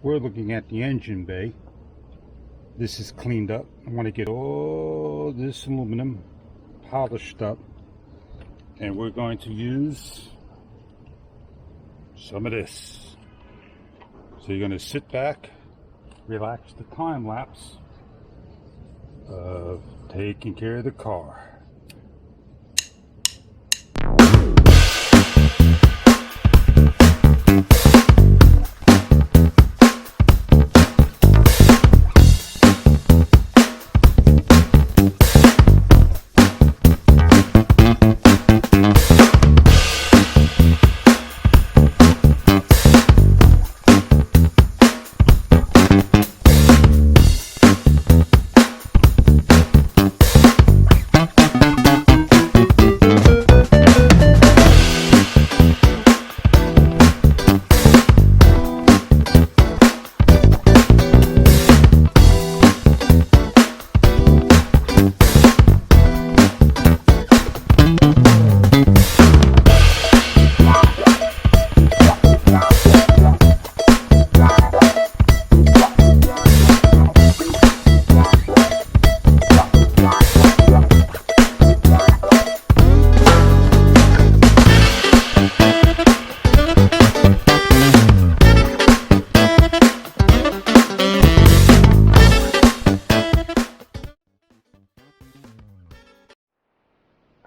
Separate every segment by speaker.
Speaker 1: We're looking at the engine bay. This is cleaned up. I want to get all this aluminum polished up, and we're going to use some of this. So you're going to sit back, relax the time lapse of taking care of the car.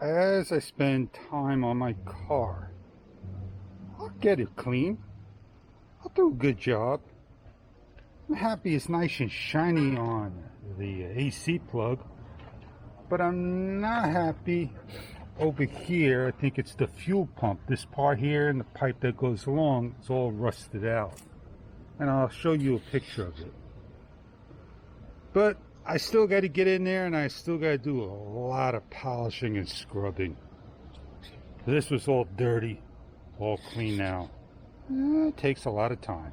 Speaker 1: As I spend time on my car, I'll get it clean. I'll do a good job. I'm happy it's nice and shiny on the AC plug, but I'm not happy over here. I think it's the fuel pump. This part here and the pipe that goes along is all rusted out. And I'll show you a picture of it. But I still got to get in there, and I still got to do a lot of polishing and scrubbing. This was all dirty, all clean now. It takes a lot of time.